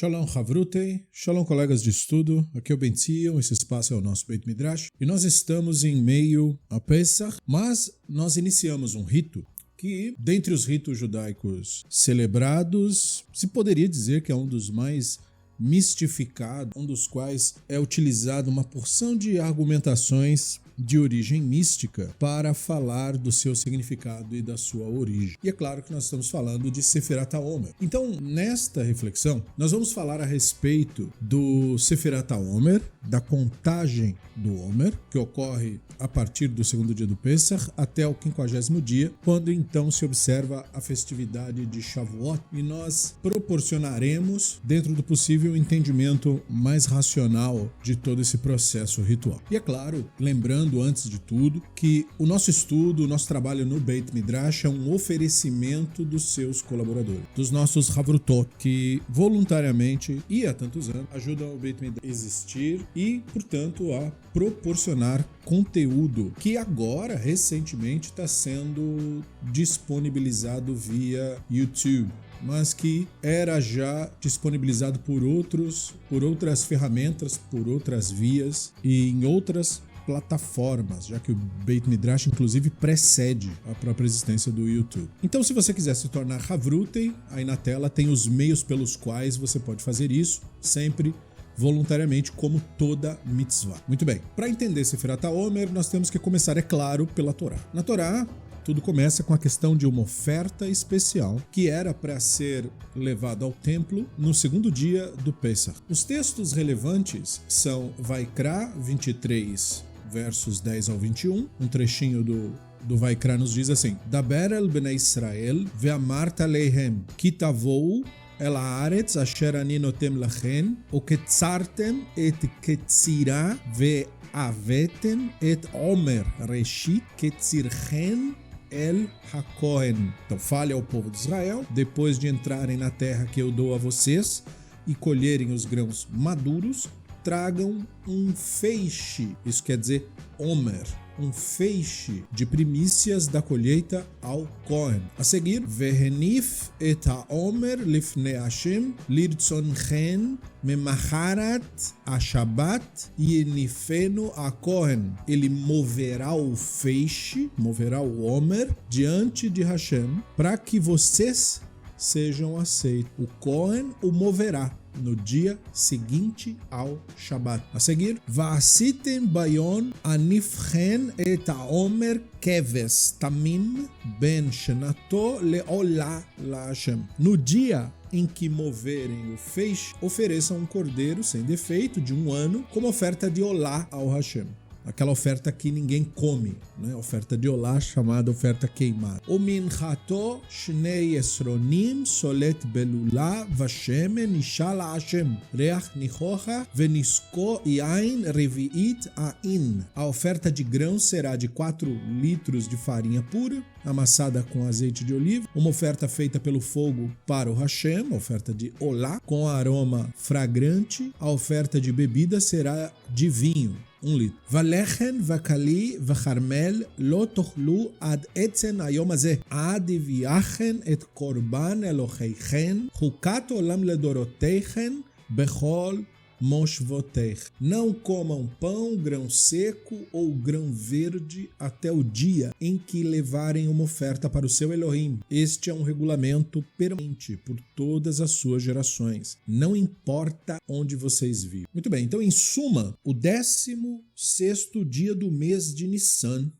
Shalom Havrutei, Shalom colegas de estudo, aqui é o Ben Zion, esse espaço é o nosso Beit Midrash e nós estamos em meio a Pesach, mas nós iniciamos um rito que, dentre os ritos judaicos celebrados, se poderia dizer que é um dos mais mistificados, um dos quais é utilizado uma porção de argumentações de origem mística para falar do seu significado e da sua origem. E é claro que nós estamos falando de Sefirat HaOmer. Então, nesta reflexão, nós vamos falar a respeito do Sefirat HaOmer, da contagem do Omer, que ocorre a partir do segundo dia do Pesach até o 50º dia, quando então se observa a festividade de Shavuot, e nós proporcionaremos, dentro do possível, um entendimento mais racional de todo esse processo ritual. E é claro, lembrando antes de tudo que o nosso estudo, o nosso trabalho no Beit Midrash é um oferecimento dos seus colaboradores, dos nossos Havrutot, que voluntariamente e há tantos anos ajudam o Beit Midrash a existir e, portanto, a proporcionar conteúdo que agora, recentemente, está sendo disponibilizado via YouTube, mas que era já disponibilizado por outras ferramentas, por outras vias e em outras plataformas, já que o Beit Midrash inclusive precede a própria existência do YouTube. Então, se você quiser se tornar Havrutei, aí na tela tem os meios pelos quais você pode fazer isso, sempre voluntariamente, como toda mitzvah. Muito bem, para entender Sefirat HaOmer, nós temos que começar, é claro, pela Torá. Na Torá, tudo começa com a questão de uma oferta especial que era para ser levada ao templo no segundo dia do Pesach. Os textos relevantes são Vaikra 23, versos 10 ao 21, um trechinho do Vaikra nos diz assim: Daber el bnei Israel ve'amart aleihem ki tavou el haaretz asher ani notem lachen uketzartem et ketzira ve'avetem et omer reshit ketzirchen El HaKohen. Então fale ao povo de Israel, depois de entrarem na terra que eu dou a vocês e colherem os grãos maduros, tragam um feixe, isso quer dizer Omer, um feixe de primícias da colheita ao Kohen. A seguir, Vehenif et haomer lifnei Hashem lirtzonchen memaharat ha-Shabbat yenifenu ha-Kohen. Ele moverá o feixe, moverá o Omer diante de Hashem para que vocês sejam aceitos. O Kohen o moverá no dia seguinte ao Shabat. A seguir, Va'asitem bayon anifchen et haomer keves tamim ben shenato le'olah la'Hashem. No dia em que moverem o feixe, ofereçam um cordeiro sem defeito de 1 ano como oferta de olá ao Hashem. Aquela oferta que ninguém come, né? Oferta de olá, chamada oferta queimada. O minchato shnei esronim solet belula vashemen ishal Hashem reach nichocha venisko yain reviit ain. A oferta de grão será de 4 litros de farinha pura, amassada com azeite de oliva, uma oferta feita pelo fogo para o Hashem, oferta de olá, com aroma fragrante. A oferta de bebida será de vinho, 1 litro. Valechen, vakali, vacharmel, lo tochlu ad etzen hayom hazeh, ad iviachen et korban eloheichen, chukat olam ledoroteichen, bechol moshvotech. Não comam pão, grão seco ou grão verde até o dia em que levarem uma oferta para o seu Elohim. Este é um regulamento permanente por todas as suas gerações. Não importa onde vocês vivem. Muito bem, então em suma, o 16º dia do mês de Nissan,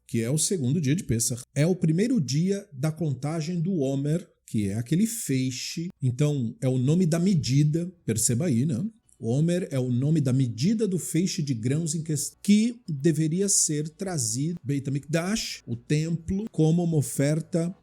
que é o segundo dia de Pesach, é o primeiro dia da contagem do Omer, que é aquele feixe. Então é o nome da medida, perceba aí, né? O Omer é o nome da medida do feixe de grãos em que deveria ser trazido Beit HaMikdash, o templo, como uma oferta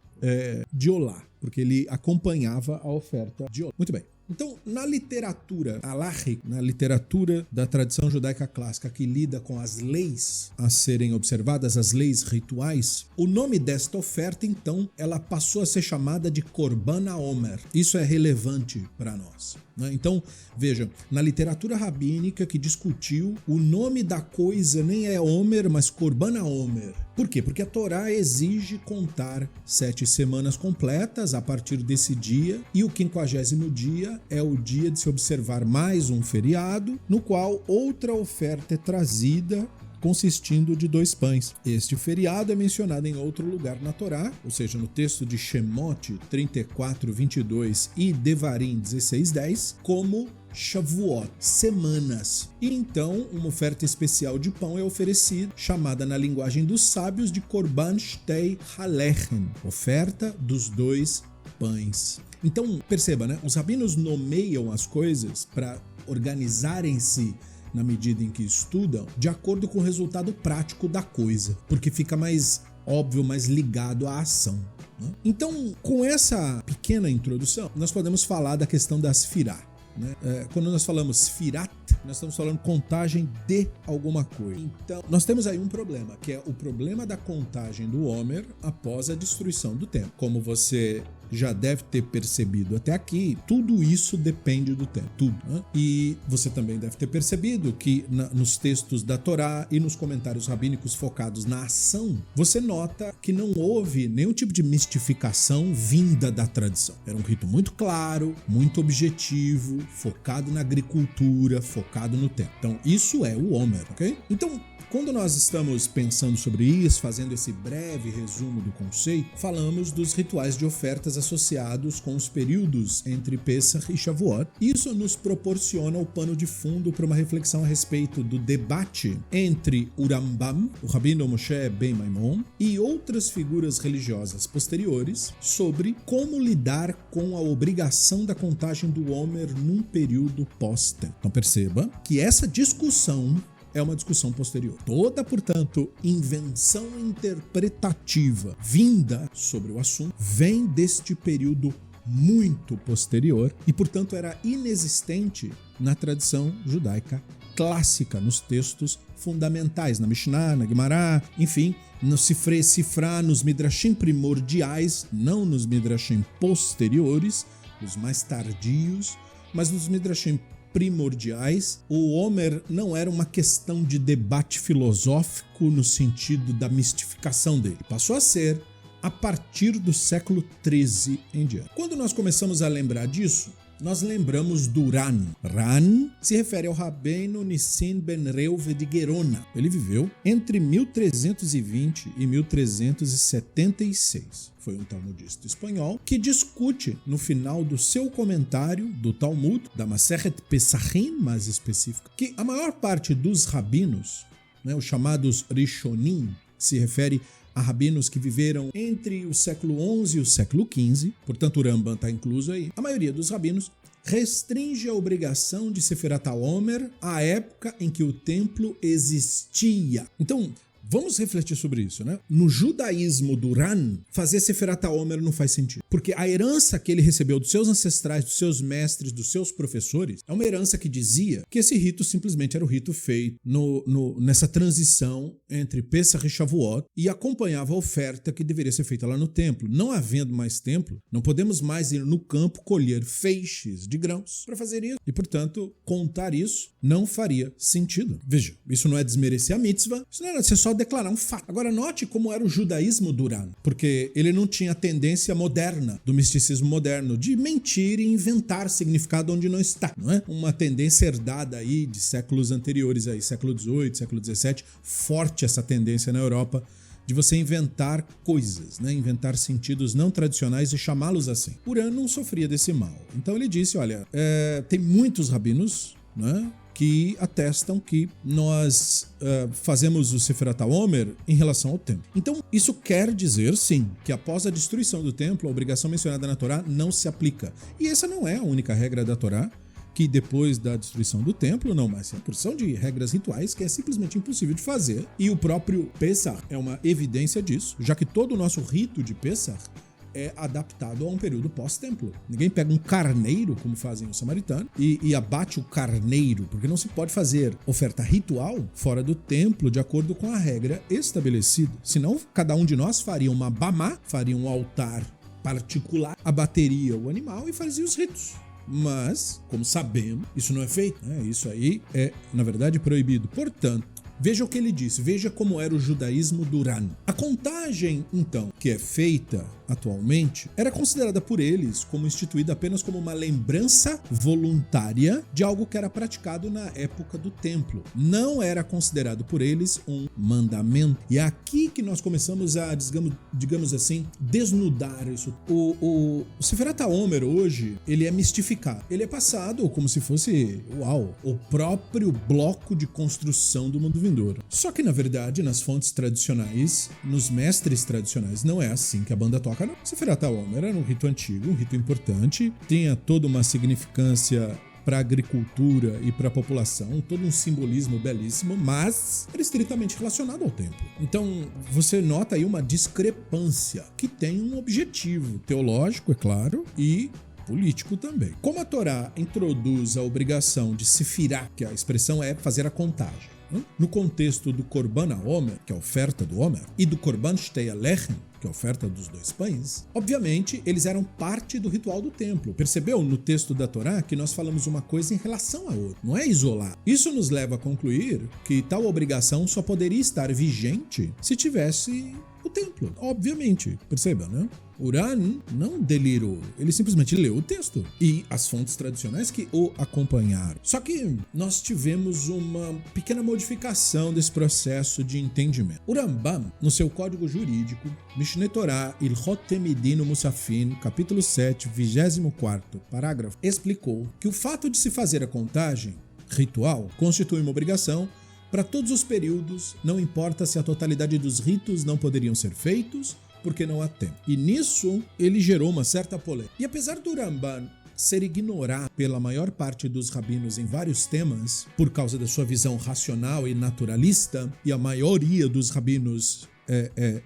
de olá, porque ele acompanhava a oferta de olá. Muito bem. Então, na literatura halachic, na literatura da tradição judaica clássica que lida com as leis a serem observadas, as leis rituais, o nome desta oferta, então, ela passou a ser chamada de Korban HaOmer. Isso é relevante para nós. Então, vejam, na literatura rabínica que discutiu, o nome da coisa nem é Omer, mas Korban HaOmer. Por quê? Porque a Torá exige contar 7 semanas completas a partir desse dia, e o 50º dia Quinta-feira é o dia de se observar mais um feriado, no qual outra oferta é trazida, consistindo de 2 pães. Este feriado é mencionado em outro lugar na Torá, ou seja, no texto de Shemot 34:22 e Devarim 16:10, como Shavuot, semanas. E então, uma oferta especial de pão é oferecida, chamada na linguagem dos sábios de Korban Shtei Halechem, oferta dos 2 pães. Então, perceba, né? Os rabinos nomeiam as coisas para organizarem-se na medida em que estudam, de acordo com o resultado prático da coisa, porque fica mais óbvio, mais ligado à ação. Né? Então, com essa pequena introdução, nós podemos falar da questão da Sfirá. Né? Quando nós falamos Sfirat, nós estamos falando contagem de alguma coisa. Então, nós temos aí um problema, que é o problema da contagem do Homer após a destruição do templo. Como você já deve ter percebido até aqui, tudo isso depende do tempo, tudo. Né? E você também deve ter percebido que nos textos da Torá e nos comentários rabínicos focados na ação, você nota que não houve nenhum tipo de mistificação vinda da tradição. Era um rito muito claro, muito objetivo, focado na agricultura, focado no tempo. Então, isso é o Homer, ok? Então, quando nós estamos pensando sobre isso, fazendo esse breve resumo do conceito, falamos dos rituais de ofertas associados com os períodos entre Pesach e Shavuot. Isso nos proporciona o pano de fundo para uma reflexão a respeito do debate entre o Rambam, o Rabino Moshe Ben Maimon, e outras figuras religiosas posteriores sobre como lidar com a obrigação da contagem do Homer num período pós-tempo. Então perceba que essa discussão é uma discussão posterior. Toda, portanto, invenção interpretativa vinda sobre o assunto vem deste período muito posterior e, portanto, era inexistente na tradição judaica clássica, nos textos fundamentais, na Mishnah, na Gemara, enfim, no Sifrá, nos Midrashim primordiais, não nos Midrashim posteriores, os mais tardios, mas nos Midrashim primordiais. O Homer não era uma questão de debate filosófico no sentido da mistificação dele. Passou a ser a partir do século XIII em diante. Quando nós começamos a lembrar disso, nós lembramos do Ran. Ran se refere ao Rabbeinu Nissim ben Reuve de Gerona. Ele viveu entre 1320 e 1376. Foi um talmudista espanhol que discute no final do seu comentário do Talmud, da Masechet Pesachim, mais específica, que a maior parte dos rabinos, né, os chamados Rishonim, se refere a rabinos que viveram entre o século XI e o século XV, portanto o Rambam está incluso aí. A maioria dos rabinos restringe a obrigação de Sefirat HaOmer à época em que o templo existia. Então, vamos refletir sobre isso, né? No judaísmo do Ran, fazer Sefirat HaOmer não faz sentido. Porque a herança que ele recebeu dos seus ancestrais, dos seus mestres, dos seus professores, é uma herança que dizia que esse rito simplesmente era o rito feito nessa transição entre Pesach e Shavuot e acompanhava a oferta que deveria ser feita lá no templo. Não havendo mais templo, não podemos mais ir no campo colher feixes de grãos para fazer isso. E, portanto, contar isso não faria sentido. Veja, isso não é desmerecer a mitzvah, isso não era ser só declarar um fato. Agora, note como era o judaísmo do Ran, porque ele não tinha a tendência moderna, do misticismo moderno, de mentir e inventar significado onde não está, não é? Uma tendência herdada aí de séculos anteriores, aí, século XVIII, século XVII, forte essa tendência na Europa, de você inventar coisas, né? Inventar sentidos não tradicionais e chamá-los assim. O Ran não sofria desse mal. Então ele disse, olha, tem muitos rabinos, né, que atestam que nós fazemos o Sefirat HaOmer em relação ao templo. Então, isso quer dizer, sim, que após a destruição do templo, a obrigação mencionada na Torá não se aplica. E essa não é a única regra da Torá, que depois da destruição do templo, não, mas é uma porção de regras rituais que é simplesmente impossível de fazer. E o próprio Pesach é uma evidência disso, já que todo o nosso rito de Pesach é adaptado a um período pós-templo. Ninguém pega um carneiro, como fazem os samaritanos, e abate o carneiro, porque não se pode fazer oferta ritual fora do templo de acordo com a regra estabelecida. Senão, cada um de nós faria uma bamá, faria um altar particular, abateria o animal e fazia os ritos. Mas, como sabemos, isso não é feito, né? Isso aí é, na verdade, proibido. Portanto, Veja o que ele disse, veja como era o judaísmo do Uran. A contagem, então, que é feita atualmente, era considerada por eles como instituída apenas como uma lembrança voluntária de algo que era praticado na época do templo. Não era considerado por eles um mandamento. E é aqui que nós começamos a, digamos assim, desnudar isso. O Sefirat HaOmer hoje, ele é mistificado. Ele é passado como se fosse, o próprio bloco de construção do mundo vindouro. Só que, na verdade, nas fontes tradicionais, nos mestres tradicionais, não é assim que a banda toca. Não. Sefirat HaOmer era um rito antigo, um rito importante, tinha toda uma significância para a agricultura e para a população, todo um simbolismo belíssimo, mas era estritamente relacionado ao templo. Então, você nota aí uma discrepância que tem um objetivo teológico, é claro, e político também. Como a Torá introduz a obrigação de sefirá, que a expressão é fazer a contagem, no contexto do Korban HaOmer, que é a oferta do Homer, e do Korban Shtei HaLechem, que é a oferta dos 2 pães, obviamente eles eram parte do ritual do templo. Percebeu no texto da Torá que nós falamos uma coisa em relação a outra, não é isolar. Isso nos leva a concluir que tal obrigação só poderia estar vigente se tivesse o templo, obviamente, perceba, né? Uran não delirou, ele simplesmente leu o texto e as fontes tradicionais que o acompanharam. Só que nós tivemos uma pequena modificação desse processo de entendimento. O Rambam, no seu código jurídico, Mishneh Torah Ilchot Temidin Musafin, capítulo 7, 24º parágrafo, explicou que o fato de se fazer a contagem ritual constitui uma obrigação para todos os períodos, não importa se a totalidade dos ritos não poderiam ser feitos, porque não há tempo. E nisso ele gerou uma certa polêmica. E apesar do Ramban ser ignorado pela maior parte dos rabinos em vários temas, por causa da sua visão racional e naturalista, e a maioria dos rabinos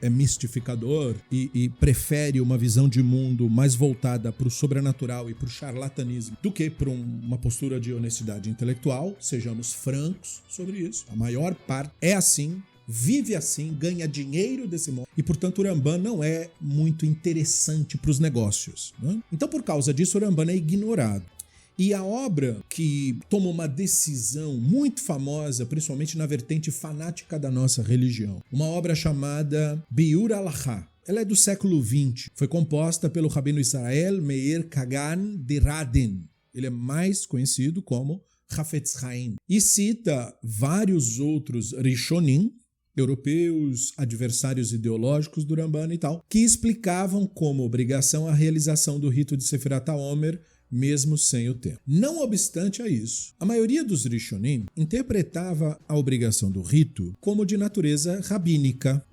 é mistificador e prefere uma visão de mundo mais voltada para o sobrenatural e para o charlatanismo do que para uma postura de honestidade intelectual, sejamos francos sobre isso. A maior parte é assim, vive assim, ganha dinheiro desse modo e, portanto, o Ramban não é muito interessante para os negócios, né? Então, por causa disso, o Ramban é ignorado. E a obra que toma uma decisão muito famosa, principalmente na vertente fanática da nossa religião, uma obra chamada Biur Halachá. Ela é do século XX, foi composta pelo rabino Israel Meir Kagan de Radin. Ele é mais conhecido como Hafetz Haim. E cita vários outros Rishonim, europeus, adversários ideológicos do Ramban e tal, que explicavam como obrigação a realização do rito de Sefirat HaOmer, mesmo sem o tempo. Não obstante a isso, a maioria dos Rishonim interpretava a obrigação do rito como de natureza rabínica.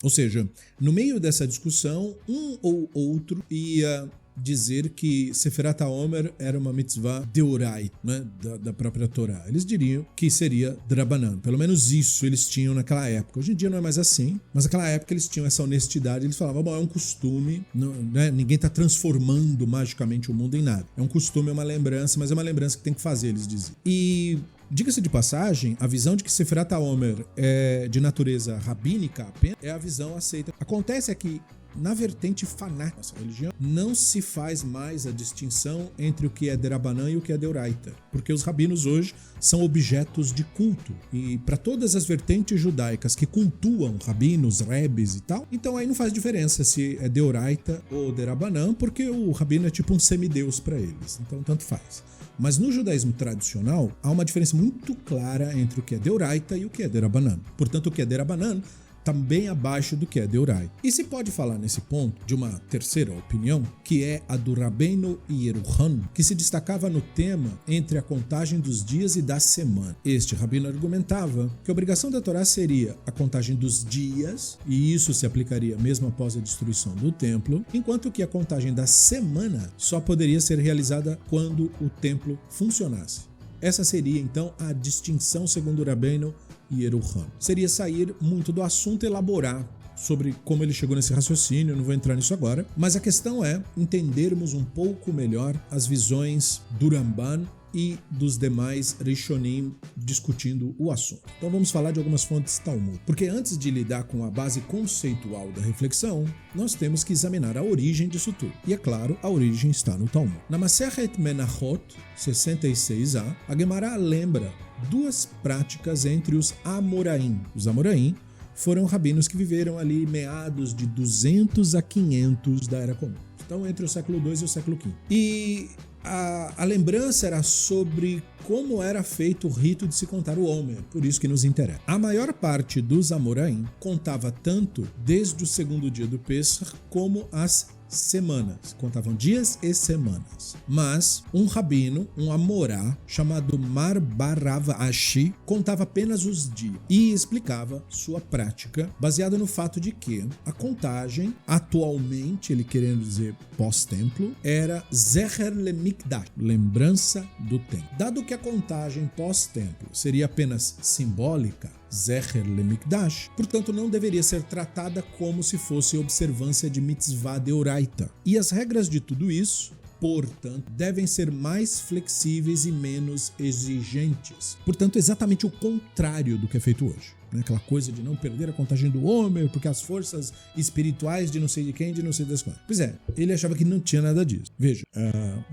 Ou seja, no meio dessa discussão, um ou outro ia dizer que Sefirat HaOmer era uma mitzvah deoraita, né, da própria Torá. Eles diriam que seria drabanan. Pelo menos isso eles tinham naquela época. Hoje em dia não é mais assim, mas naquela época eles tinham essa honestidade. Eles falavam, bom, é um costume, não, né, ninguém está transformando magicamente o mundo em nada. É um costume, é uma lembrança, mas é uma lembrança que tem que fazer, eles diziam. E diga-se de passagem, a visão de que Sefirat HaOmer é de natureza rabínica apenas é a visão aceita. Acontece é que na vertente fanática da nossa religião, não se faz mais a distinção entre o que é derabanan e o que é deoraita, porque os rabinos hoje são objetos de culto. E para todas as vertentes judaicas que cultuam rabinos, rebes e tal, então aí não faz diferença se é deoraita ou derabanan, porque o rabino é tipo um semideus para eles, então tanto faz. Mas no judaísmo tradicional, há uma diferença muito clara entre o que é deoraita e o que é derabanan. Portanto, o que é derabanan também abaixo do que é deoraita. E se pode falar nesse ponto de uma terceira opinião, que é a do Rabbeinu Yeruhan, que se destacava no tema entre a contagem dos dias e da semana. Este rabino argumentava que a obrigação da Torá seria a contagem dos dias, e isso se aplicaria mesmo após a destruição do templo, enquanto que a contagem da semana só poderia ser realizada quando o templo funcionasse. Essa seria, então, a distinção segundo o Rabbeinu Yeruhan. Seria sair muito do assunto e elaborar sobre como ele chegou nesse raciocínio, eu não vou entrar nisso agora, mas a questão é entendermos um pouco melhor as visões do Ramban e dos demais Rishonim discutindo o assunto. Então vamos falar de algumas fontes Talmud, porque antes de lidar com a base conceitual da reflexão, nós temos que examinar a origem disso tudo. E é claro, a origem está no Talmud. Na Masechet Menachot 66a, a Gemara lembra duas práticas entre os Amoraim. Os Amoraim foram rabinos que viveram ali meados de 200 a 500 da Era Comum. Então, entre o século II e o século V. E a lembrança era sobre como era feito o rito de se contar o Omer, por isso que nos interessa. A maior parte dos Amoraim contava tanto desde o segundo dia do Pesach como as semanas, contavam dias e semanas. Mas um rabino, um Amorá, chamado Mar Barav Ashi, contava apenas os dias e explicava sua prática, baseada no fato de que a contagem, atualmente, ele querendo dizer pós-templo, era Zecher LeMikdash, lembrança do templo. Dado que a contagem pós-templo seria apenas simbólica, Zecher LeMikdash, portanto não deveria ser tratada como se fosse observância de mitzvah deoraita. E as regras de tudo isso, portanto, devem ser mais flexíveis e menos exigentes. Portanto, exatamente o contrário do que é feito hoje. Aquela coisa de não perder a contagem do Homer, porque as forças espirituais de não sei de quem, de não sei das quantas. Pois é, ele achava que não tinha nada disso. Veja,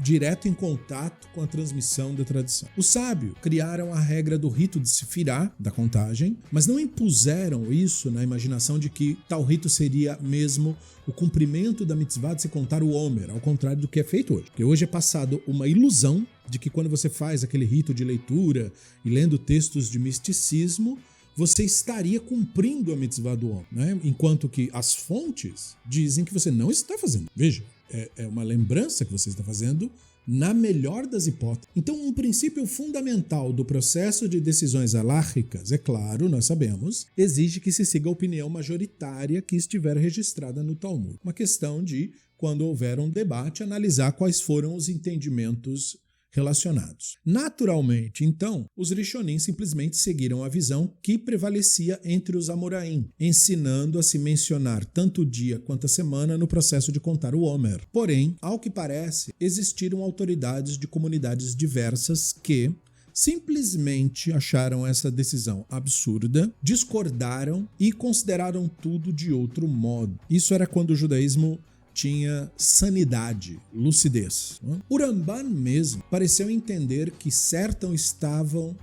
direto em contato com a transmissão da tradição. Os sábios criaram a regra do rito de Sefirá, da contagem, mas não impuseram isso na imaginação de que tal rito seria mesmo o cumprimento da mitzvah de se contar o Homer, ao contrário do que é feito hoje. Porque hoje é passado uma ilusão de que quando você faz aquele rito de leitura e lendo textos de misticismo, você estaria cumprindo a mitzvah do homem, né? Enquanto que as fontes dizem que você não está fazendo. Veja, é uma lembrança que você está fazendo na melhor das hipóteses. Então, um princípio fundamental do processo de decisões halachicas, é claro, nós sabemos, exige que se siga a opinião majoritária que estiver registrada no Talmud. Uma questão de, quando houver um debate, analisar quais foram os entendimentos relacionados. Naturalmente, então, os Rishonim simplesmente seguiram a visão que prevalecia entre os Amoraim, ensinando a se mencionar tanto o dia quanto a semana no processo de contar o Homer. Porém, ao que parece, existiram autoridades de comunidades diversas que simplesmente acharam essa decisão absurda, discordaram e consideraram tudo de outro modo. Isso era quando o judaísmo tinha sanidade, lucidez. O Ramban mesmo pareceu entender que certo estavam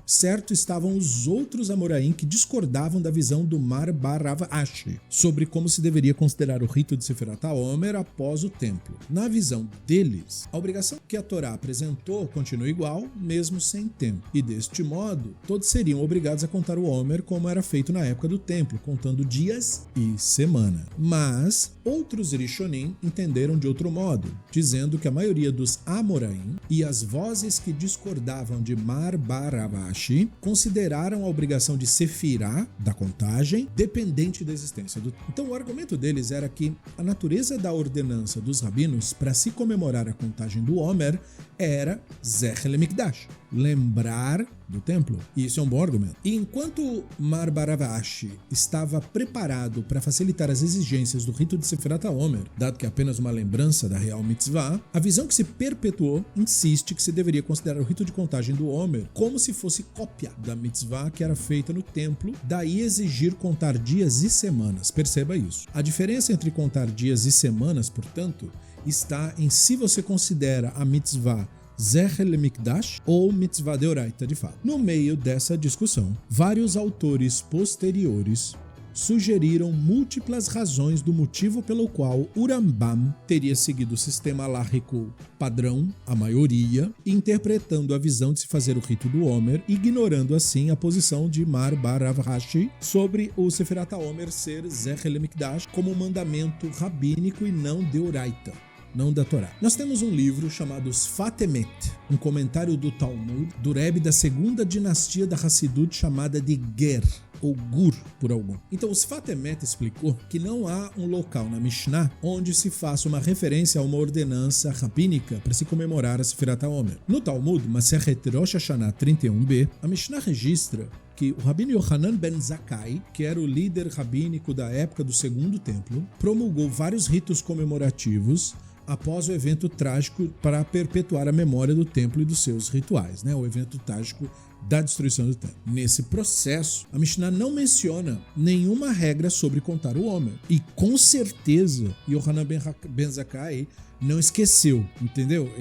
os outros Amoraim que discordavam da visão do Mar Barav Ashi sobre como se deveria considerar o rito de Sefirat HaOmer após o templo. Na visão deles, a obrigação que a Torá apresentou continua igual, mesmo sem templo. E deste modo, todos seriam obrigados a contar o Homer como era feito na época do templo, contando dias e semana. Mas outros Rishonim entenderam de outro modo, dizendo que a maioria dos Amoraim e as vozes que discordavam de Mar Barav Ashi consideraram a obrigação de Sefirá, da contagem, dependente da existência do... Então o argumento deles era que a natureza da ordenança dos rabinos para se comemorar a contagem do Homer era Zecher LeMikdash, lembrar do templo. E isso é um bom argumento. E enquanto Mar Barav Ashi estava preparado para facilitar as exigências do rito de Sefirat HaOmer, dado que é apenas uma lembrança da real mitzvah, a visão que se perpetuou insiste que se deveria considerar o rito de contagem do Homer como se fosse cópia da mitzvah que era feita no templo, daí exigir contar dias e semanas. Perceba isso. A diferença entre contar dias e semanas, portanto, está em se você considera a mitzvah Zecher LeMikdash ou mitzvah deoraita de fato. No meio dessa discussão, vários autores posteriores sugeriram múltiplas razões do motivo pelo qual o Rambam teria seguido o sistema halárrico padrão, a maioria, interpretando a visão de se fazer o rito do Homer, ignorando assim a posição de Mar Barav Ashi sobre o Sefirat HaOmer ser Zecher LeMikdash como um mandamento rabínico e não deoraita, não da Torá. Nós temos um livro chamado Sfat Emet, um comentário do Talmud, do Rebbe da segunda dinastia da Hassidut chamada de Ger, ou Gur, por algum. Então o Sfat Emet explicou que não há um local na Mishnah onde se faça uma referência a uma ordenança rabínica para se comemorar a Sefirat HaOmer. No Talmud, Masechet Rosh Hashanah 31b, a Mishnah registra que o Rabino Yohanan ben Zakkai, que era o líder rabínico da época do Segundo Templo, promulgou vários ritos comemorativos após o evento trágico para perpetuar a memória do templo e dos seus rituais, né? O evento trágico da destruição do templo. Nesse processo, a Mishnah não menciona nenhuma regra sobre contar o Homer. E com certeza, Yohanan ben Zakkai não esqueceu, entendeu?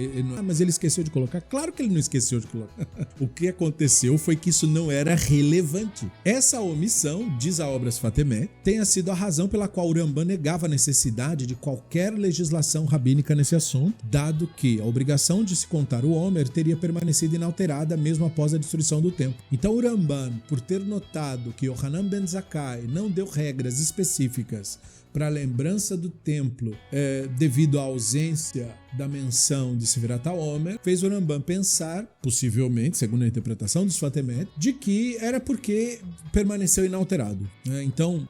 Mas ele esqueceu de colocar? Claro que ele não esqueceu de colocar. O que aconteceu foi que isso não era relevante. Essa omissão, diz a Obras Fatemé, tenha sido a razão pela qual o Ramban negava a necessidade de qualquer legislação rabínica nesse assunto, dado que a obrigação de se contar o Homer teria permanecido inalterada mesmo após a destruição do templo. Então o Ramban, por ter notado que Yohanan ben Zakkai não deu regras específicas para a lembrança do templo devido à ausência da menção de Sefirat HaOmer, fez o Ramban pensar, possivelmente, segundo a interpretação dos Fatemé, de que era porque permaneceu inalterado. Então,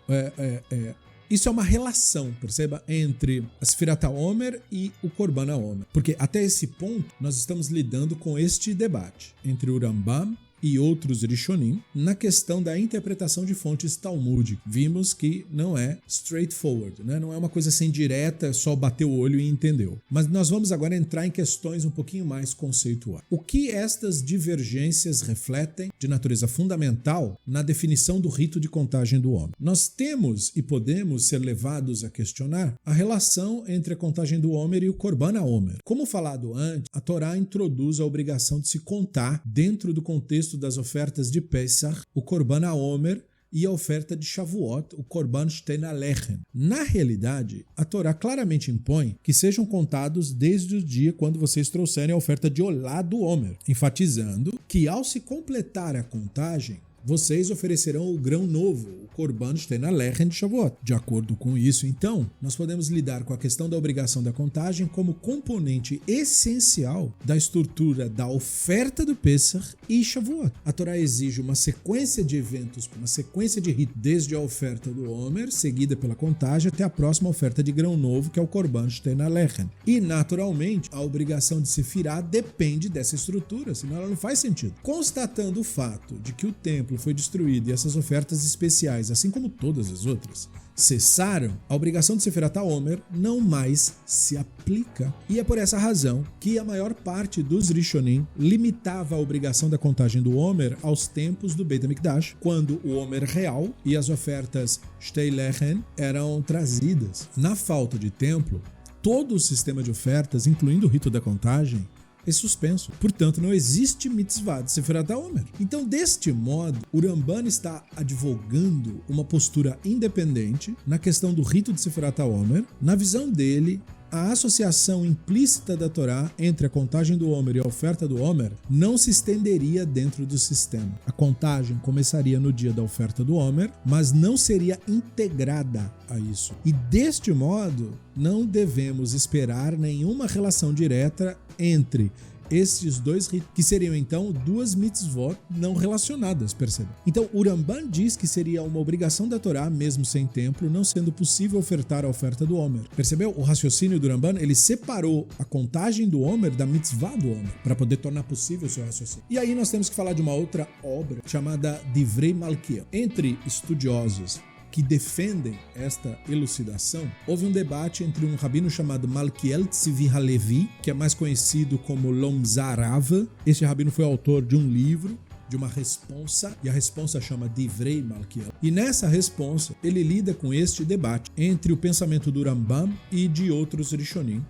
isso é uma relação, perceba, entre a Sefirat HaOmer e o Korban HaOmer. Porque até esse ponto, nós estamos lidando com este debate entre o Rambam e outros Rishonim na questão da interpretação de fontes talmúdicas. Vimos que não é straightforward, né? Não é uma coisa assim direta, só bater o olho e entendeu. Mas nós vamos agora entrar em questões um pouquinho mais conceituais. O que estas divergências refletem de natureza fundamental na definição do rito de contagem do homem? Nós temos e podemos ser levados a questionar a relação entre a contagem do Homer e o Korban HaOmer. Como falado antes, a Torá introduz a obrigação de se contar dentro do contexto das ofertas de Pesach, o Korban HaOmer, e a oferta de Shavuot, o Korban Shtein HaLechem. Na realidade, a Torá claramente impõe que sejam contados desde o dia quando vocês trouxerem a oferta de Olá do Homer, enfatizando que ao se completar a contagem, vocês oferecerão o grão novo, o Korban Shtein HaLechem de Shavuot. De acordo com isso, então, nós podemos lidar com a questão da obrigação da contagem como componente essencial da estrutura da oferta do Pesach e Shavuot. A Torá exige uma sequência de eventos, uma sequência de ritos, desde a oferta do Homer, seguida pela contagem, até a próxima oferta de grão novo, que é o Korban Shtein HaLechem. E, naturalmente, a obrigação de Sefirá depende dessa estrutura, senão ela não faz sentido. Constatando o fato de que o templo foi destruído e essas ofertas especiais, assim como todas as outras, cessaram, a obrigação de Sefirat HaOmer não mais se aplica. E é por essa razão que a maior parte dos Rishonim limitava a obrigação da contagem do Homer aos tempos do Beit HaMikdash, quando o Homer real e as ofertas Shtei Lechem eram trazidas. Na falta de templo, todo o sistema de ofertas, incluindo o rito da contagem, é suspenso. Portanto, não existe mitzvah de Sefirat HaOmer. Então, deste modo, o Ramban está advogando uma postura independente na questão do rito de Sefirat HaOmer. Na visão dele, a associação implícita da Torá entre a contagem do Homer e a oferta do Homer não se estenderia dentro do sistema. A contagem começaria no dia da oferta do Homer, mas não seria integrada a isso. E deste modo, não devemos esperar nenhuma relação direta entre estes dois ritos, que seriam então duas mitzvot não relacionadas, percebe? Então o Ramban diz que seria uma obrigação da Torá, mesmo sem templo, não sendo possível ofertar a oferta do Homer. Percebeu? O raciocínio do Ramban, ele separou a contagem do Homer da mitzvah do Homer, para poder tornar possível o seu raciocínio. E aí nós temos que falar de uma outra obra chamada Divrei Malkiel. Entre estudiosos que defendem esta elucidação, houve um debate entre um rabino chamado Malkiel Tzvi Halevi, que é mais conhecido como Lomzar Rav. Este rabino foi autor de um livro, de uma responsa, e a responsa chama Divrei Malkiel. E nessa responsa, ele lida com este debate entre o pensamento do Rambam e de outros Rishonim,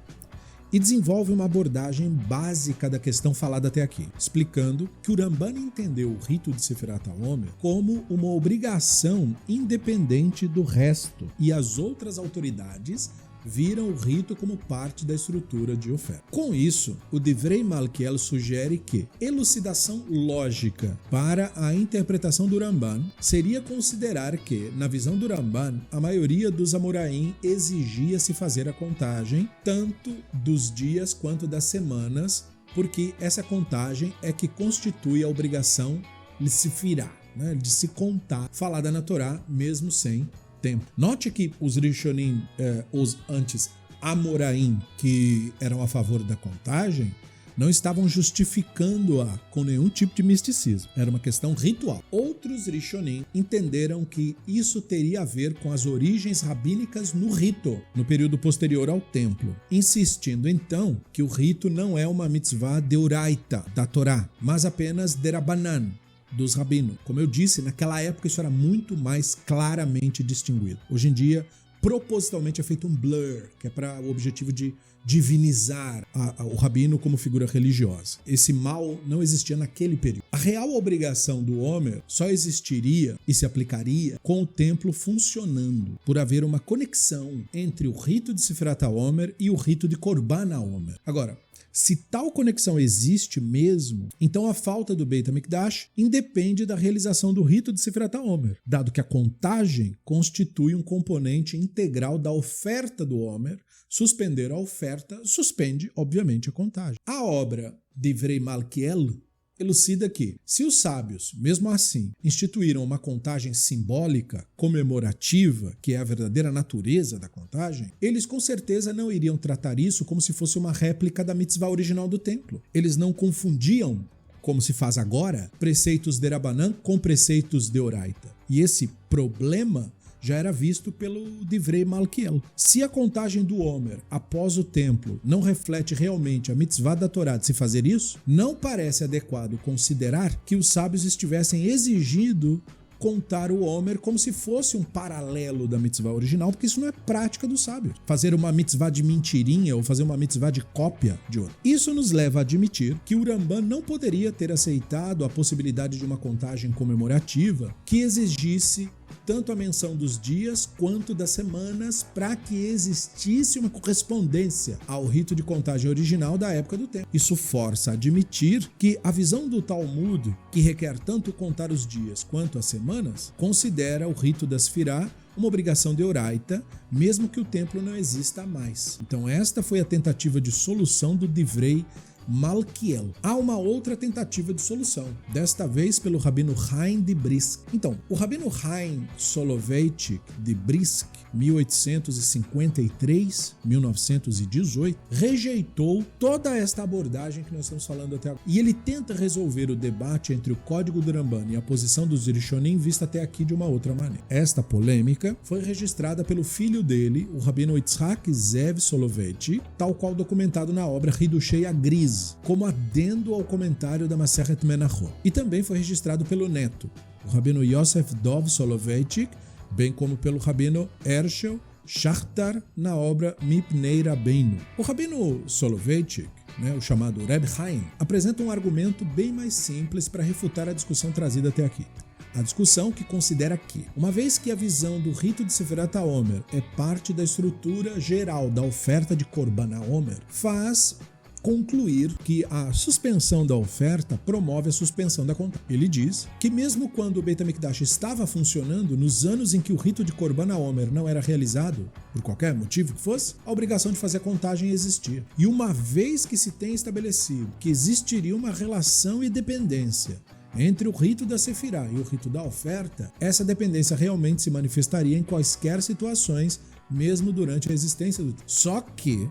e desenvolve uma abordagem básica da questão falada até aqui, explicando que o Ramban entendeu o rito de Sefirat HaOmer como uma obrigação independente do resto, e as outras autoridades viram o rito como parte da estrutura de oferta. Com isso, o Divrei Malkiel sugere que elucidação lógica para a interpretação do Ramban seria considerar que, na visão do Ramban, a maioria dos Amoraim exigia se fazer a contagem tanto dos dias quanto das semanas, porque essa contagem é que constitui a obrigação de se firá, né, de se contar, falada na Torá, mesmo sem tempo. Note que os Rishonim, os antes Amoraim, que eram a favor da contagem, não estavam justificando-a com nenhum tipo de misticismo. Era uma questão ritual. Outros Rishonim entenderam que isso teria a ver com as origens rabínicas no rito, no período posterior ao templo, insistindo então que o rito não é uma mitzvah deoraita da Torá, mas apenas derabanan, dos rabinos. Como eu disse, naquela época isso era muito mais claramente distinguido. Hoje em dia, propositalmente é feito um blur, que é para o objetivo de divinizar o rabino como figura religiosa. Esse mal não existia naquele período. A real obrigação do Homer só existiria e se aplicaria com o templo funcionando, por haver uma conexão entre o rito de Sefirat HaOmer e o rito de Korban HaOmer. Agora, se tal conexão existe mesmo, então a falta do Beit HaMikdash independe da realização do rito de Sefirat HaOmer, dado que a contagem constitui um componente integral da oferta do Homer. Suspender a oferta suspende, obviamente, a contagem. A obra Divrei Malkiel elucida que, se os sábios, mesmo assim, instituíram uma contagem simbólica, comemorativa, que é a verdadeira natureza da contagem, eles com certeza não iriam tratar isso como se fosse uma réplica da mitzvah original do templo. Eles não confundiam, como se faz agora, preceitos de Rabanan com preceitos de Oraita. E esse problema já era visto pelo Divrei Malkiel. Se a contagem do Homer após o templo não reflete realmente a mitzvah da Torá de se fazer isso, não parece adequado considerar que os sábios estivessem exigindo contar o Homer como se fosse um paralelo da mitzvah original, porque isso não é prática do sábio. Fazer uma mitzvah de mentirinha ou fazer uma mitzvah de cópia de outra. Isso nos leva a admitir que o Ramban não poderia ter aceitado a possibilidade de uma contagem comemorativa que exigisse tanto a menção dos dias quanto das semanas para que existisse uma correspondência ao rito de contagem original da época do tempo. Isso força a admitir que a visão do Talmud, que requer tanto contar os dias quanto as semanas, considera o rito da Sefirá uma obrigação de Oraita, mesmo que o templo não exista mais. Então esta foi a tentativa de solução do Divrei Malkiel. Há uma outra tentativa de solução, desta vez pelo Rabino Chaim de Brisk. Então, o Rabino Chaim Soloveitchik de Brisk, 1853-1918, rejeitou toda esta abordagem que nós estamos falando até agora. E ele tenta resolver o debate entre o Código do Ramban e a posição dos Rishonim vista até aqui de uma outra maneira. Esta polêmica foi registrada pelo filho dele, o Rabino Yitzhak Zev Soloveitchik, tal qual documentado na obra Hidushei Agriz, como adendo ao comentário da Masechet Menachot. E também foi registrado pelo neto, o Rabino Yosef Dov Soloveitchik, bem como pelo Rabino Hershel Shachtar na obra Mipnei Rabbeinu. O Rabino Soloveitchik, o chamado Reb Chaim, apresenta um argumento bem mais simples para refutar a discussão trazida até aqui. A discussão que considera que, uma vez que a visão do rito de Sefirat HaOmer é parte da estrutura geral da oferta de Korban HaOmer, faz concluir que a suspensão da oferta promove a suspensão da contagem. Ele diz que mesmo quando o Beit HaMikdash estava funcionando, nos anos em que o rito de Korban HaOmer não era realizado, por qualquer motivo que fosse, a obrigação de fazer a contagem existia. E uma vez que se tem estabelecido que existiria uma relação e dependência entre o rito da Sefirá e o rito da oferta, essa dependência realmente se manifestaria em quaisquer situações, mesmo durante a existência do tempo. Só que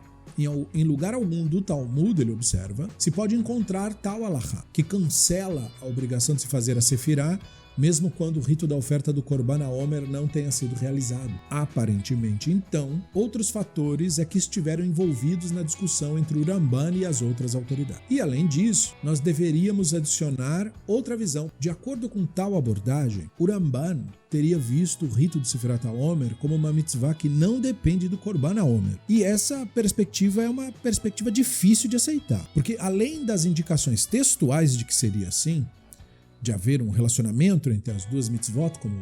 em lugar algum do Talmud, ele observa, se pode encontrar tal alahá, que cancela a obrigação de se fazer a Sefirá, mesmo quando o rito da oferta do Korban HaOmer não tenha sido realizado. Aparentemente, então, outros fatores é que estiveram envolvidos na discussão entre o Ramban e as outras autoridades. E além disso, nós deveríamos adicionar outra visão. De acordo com tal abordagem, o Ramban teria visto o rito de Sefirat HaOmer como uma mitzvah que não depende do Korban HaOmer. E essa perspectiva é uma perspectiva difícil de aceitar, porque além das indicações textuais de que seria assim, de haver um relacionamento entre as duas mitzvot, como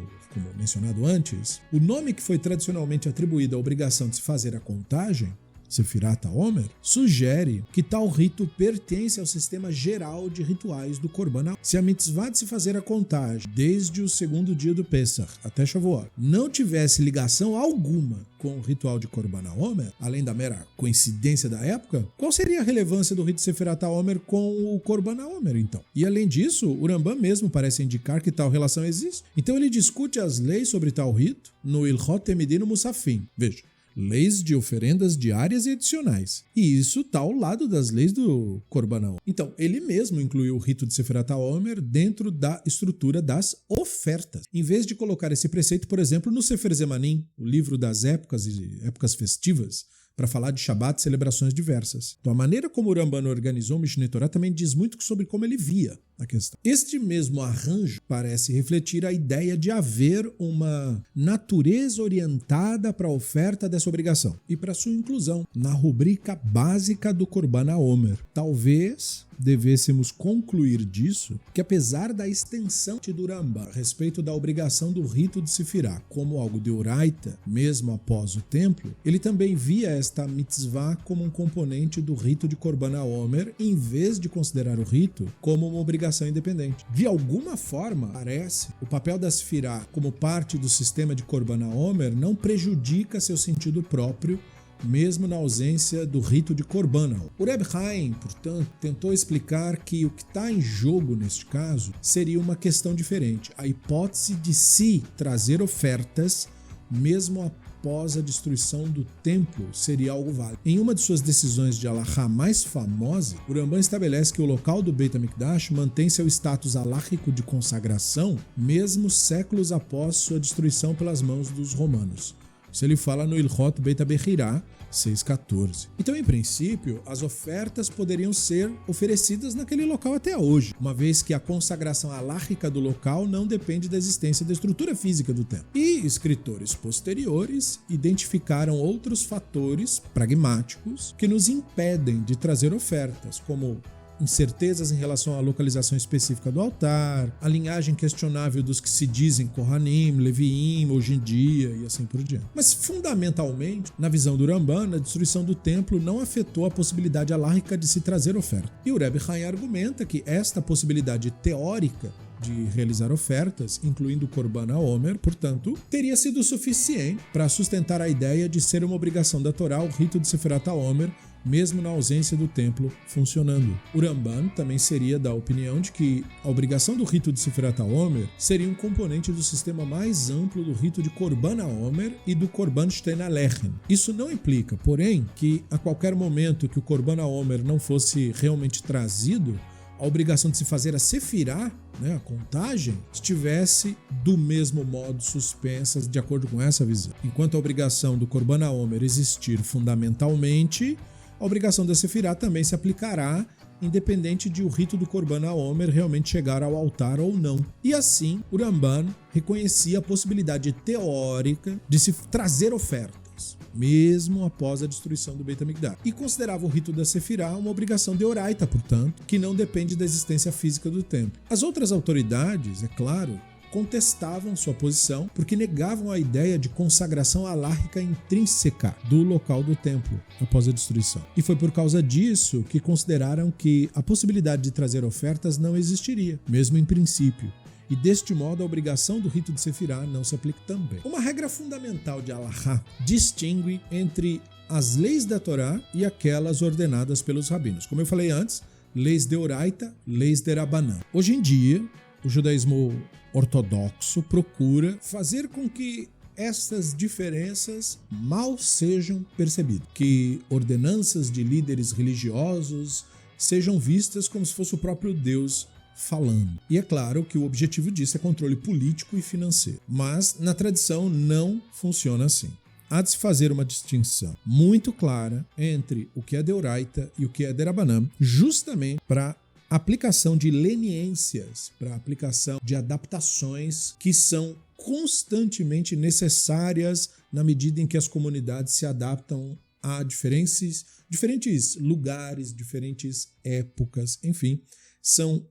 mencionado antes, o nome que foi tradicionalmente atribuído à obrigação de se fazer a contagem, Sefirat HaOmer, sugere que tal rito pertence ao sistema geral de rituais do Korban HaOmer. Se a mitzvah de se fazer a contagem desde o segundo dia do Pesach até Shavuot não tivesse ligação alguma com o ritual de Korban HaOmer, além da mera coincidência da época, qual seria a relevância do rito de Sefirat HaOmer com o Korban HaOmer, então? E além disso, o Ramban mesmo parece indicar que tal relação existe. Então ele discute as leis sobre tal rito no Ilchot Temidin Musafim. Veja, leis de oferendas diárias e adicionais. E isso está ao lado das leis do Korban HaOmer. Então, ele mesmo incluiu o rito de Sefirat HaOmer dentro da estrutura das ofertas. Em vez de colocar esse preceito, por exemplo, no Sefer Zemanim, o livro das épocas e épocas festivas, para falar de Shabat e celebrações diversas. Então, a maneira como o Ramban organizou o Mishneh Torah também diz muito sobre como ele via a questão. Este mesmo arranjo parece refletir a ideia de haver uma natureza orientada para a oferta dessa obrigação e para sua inclusão na rubrica básica do Korban HaOmer. Talvez devêssemos concluir disso que, apesar da extensão do Ramban a respeito da obrigação do rito de Sefirá como algo de Oraita, mesmo após o templo, ele também via esta mitzvah como um componente do rito de Korban HaOmer, em vez de considerar o rito como uma obrigação independente. De alguma forma, parece, o papel da Sefirá como parte do sistema de Korban HaOmer não prejudica seu sentido próprio, mesmo na ausência do rito de Korban HaOmer. O Reb Chaim, portanto, tentou explicar que o que está em jogo neste caso seria uma questão diferente, a hipótese de se trazer ofertas, mesmo após a destruição do templo, seria algo válido. Em uma de suas decisões de Halachá mais famosa, o Ramban estabelece que o local do Beit HaMikdash mantém seu status halakhico de consagração, mesmo séculos após sua destruição pelas mãos dos romanos. Isso ele fala no Ilhot Beit HaBechirá 6.14. Então, em princípio, as ofertas poderiam ser oferecidas naquele local até hoje, uma vez que a consagração halakhica do local não depende da existência da estrutura física do templo. E escritores posteriores identificaram outros fatores pragmáticos que nos impedem de trazer ofertas, como incertezas em relação à localização específica do altar, a linhagem questionável dos que se dizem Kohanim, Leviim hoje em dia e assim por diante. Mas, fundamentalmente, na visão do Ramban, a destruição do templo não afetou a possibilidade halakhica de se trazer oferta. E o Reb Chaim argumenta que esta possibilidade teórica de realizar ofertas, incluindo o Korban HaOmer, portanto, teria sido suficiente para sustentar a ideia de ser uma obrigação da Torá o rito de Sefirat HaOmer, mesmo na ausência do templo funcionando. O Ramban também seria da opinião de que a obrigação do rito de Sefirat HaOmer seria um componente do sistema mais amplo do rito de Korban HaOmer e do Korban Shtein HaLechem. Isso não implica, porém, que a qualquer momento que o Korban HaOmer não fosse realmente trazido, a obrigação de se fazer a Sefirá, a contagem, estivesse do mesmo modo suspensa de acordo com essa visão. Enquanto a obrigação do Korban HaOmer existir fundamentalmente, a obrigação da Sefirá também se aplicará, independente de o rito do Korban HaOmer realmente chegar ao altar ou não. E assim, o Ramban reconhecia a possibilidade teórica de se trazer ofertas, mesmo após a destruição do Beit HaMikdash. E considerava o rito da Sefirá uma obrigação de Oraita, portanto, que não depende da existência física do templo. As outras autoridades, é claro, contestavam sua posição porque negavam a ideia de consagração halakhica intrínseca do local do templo após a destruição. E foi por causa disso que consideraram que a possibilidade de trazer ofertas não existiria, mesmo em princípio. E deste modo a obrigação do rito de Sefirá não se aplica também. Uma regra fundamental de Halachá distingue entre as leis da Torá e aquelas ordenadas pelos rabinos. Como eu falei antes, leis de Oraita, leis de Rabanã. Hoje em dia, o judaísmo ortodoxo procura fazer com que essas diferenças mal sejam percebidas, que ordenanças de líderes religiosos sejam vistas como se fosse o próprio Deus falando. E é claro que o objetivo disso é controle político e financeiro, mas na tradição não funciona assim. Há de se fazer uma distinção muito clara entre o que é de Oraita e o que é de Rabanã, justamente para aplicação de leniências, para aplicação de adaptações que são constantemente necessárias na medida em que as comunidades se adaptam a diferentes lugares, diferentes épocas, enfim, são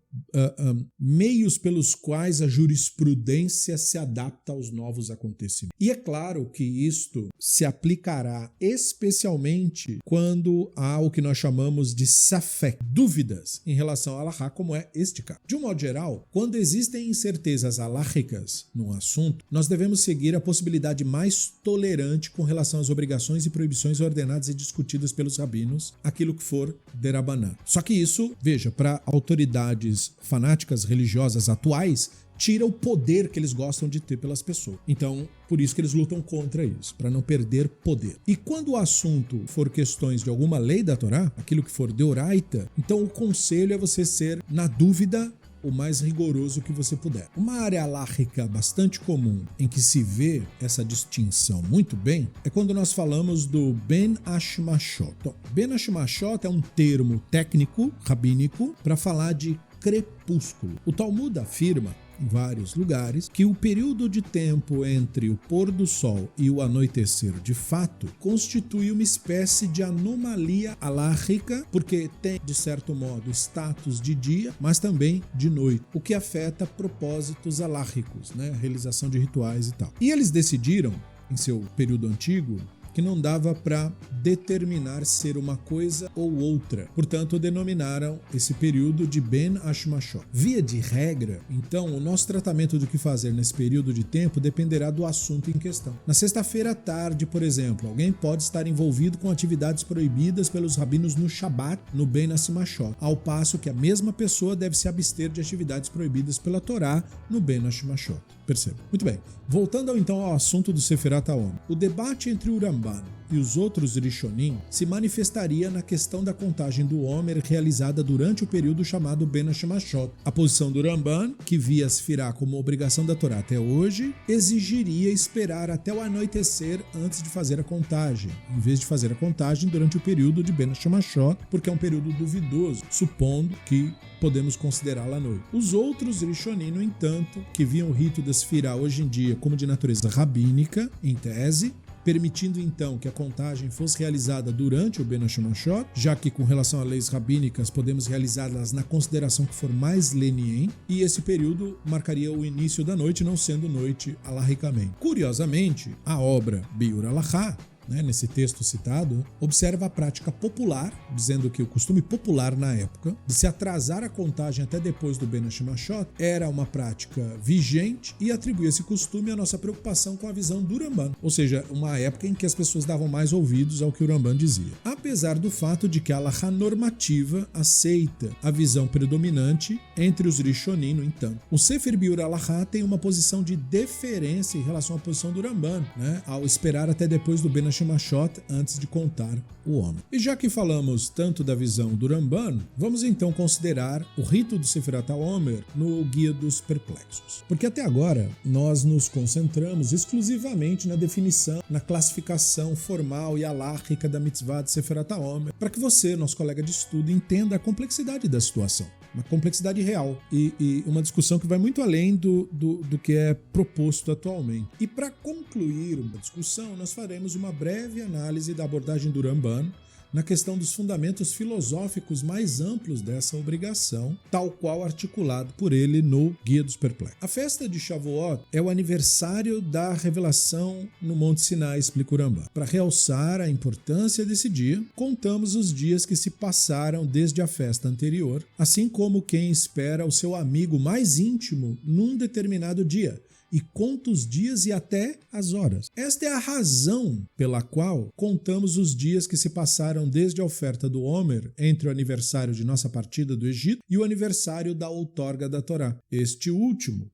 meios pelos quais a jurisprudência se adapta aos novos acontecimentos. E é claro que isto se aplicará especialmente quando há o que nós chamamos de safek, dúvidas em relação ao halachá, como é este caso. De um modo geral, quando existem incertezas halachicas num assunto, nós devemos seguir a possibilidade mais tolerante com relação às obrigações e proibições ordenadas e discutidas pelos rabinos, aquilo que for de Rabanã. Só que isso, veja, para autoridades religiões fanáticas religiosas atuais tira o poder que eles gostam de ter pelas pessoas. Então, por isso que eles lutam contra isso, para não perder poder. E quando o assunto for questões de alguma lei da Torá, aquilo que for deoraita, então o conselho é você ser, na dúvida, o mais rigoroso que você puder. Uma área halárrica bastante comum em que se vê essa distinção muito bem é quando nós falamos do Ben Hashmashot. Então, Ben Hashmashot é um termo técnico, rabínico, para falar de crepúsculo. O Talmud afirma em vários lugares que o período de tempo entre o pôr do sol e o anoitecer de fato constitui uma espécie de anomalia halárrica, porque tem, de certo modo, status de dia, mas também de noite, o que afeta propósitos halárricos, né? A realização de rituais e tal. E eles decidiram, em seu período antigo, que não dava para determinar ser uma coisa ou outra. Portanto, denominaram esse período de Ben Hashmashot. Via de regra, então, o nosso tratamento do que fazer nesse período de tempo dependerá do assunto em questão. Na sexta-feira à tarde, por exemplo, alguém pode estar envolvido com atividades proibidas pelos rabinos no Shabat, no Ben Hashmashot, ao passo que a mesma pessoa deve se abster de atividades proibidas pela Torá no Ben Hashmashot. Perceba. Muito bem. Voltando então ao assunto do Sefirat HaOmer. O debate entre o Ramban e os outros Rishonim se manifestaria na questão da contagem do Homer realizada durante o período chamado Ben Hashmashot. A posição do Ramban, que via a Sefirá como obrigação da Torá até hoje, exigiria esperar até o anoitecer antes de fazer a contagem, em vez de fazer a contagem durante o período de Ben Hashmashot, porque é um período duvidoso, supondo que podemos considerá-la noite. Os outros Rishonim, no entanto, que viam o rito da Sefirá hoje em dia como de natureza rabínica, em tese, permitindo então que a contagem fosse realizada durante o Ben Hashmashot, já que com relação a leis rabínicas podemos realizá-las na consideração que for mais leniente, e esse período marcaria o início da noite, não sendo noite alahicamente. Curiosamente, a obra Biur Halachá, nesse texto citado, observa a prática popular, dizendo que o costume popular na época de se atrasar a contagem até depois do Ben Hashmashot era uma prática vigente e atribui esse costume à nossa preocupação com a visão do Ramban, ou seja, uma época em que as pessoas davam mais ouvidos ao que o Ramban dizia. Apesar do fato de que a halachá normativa aceita a visão predominante entre os Rishonim, no entanto. O Sefer Biur Halachá tem uma posição de deferência em relação à posição do Ramban, ao esperar até depois do Ben Hashmashot antes de contar o homem. E já que falamos tanto da visão do Ramban, vamos então considerar o rito do Sefirat HaOmer no Guia dos Perplexos. Porque até agora nós nos concentramos exclusivamente na definição, na classificação formal e halárrica da mitzvah de Sefirat HaOmer, para que você, nosso colega de estudo, entenda a complexidade da situação. Uma complexidade real e uma discussão que vai muito além do que é proposto atualmente. E para concluir uma discussão, nós faremos uma breve análise da abordagem do Ramban na questão dos fundamentos filosóficos mais amplos dessa obrigação, tal qual articulado por ele no Guia dos Perplexos. A festa de Shavuot é o aniversário da revelação no Monte Sinai, explica o Ramban. Para realçar a importância desse dia, contamos os dias que se passaram desde a festa anterior, assim como quem espera o seu amigo mais íntimo num determinado dia, e conta os dias e até as horas. Esta é a razão pela qual contamos os dias que se passaram desde a oferta do Homer entre o aniversário de nossa partida do Egito e o aniversário da outorga da Torá. Este último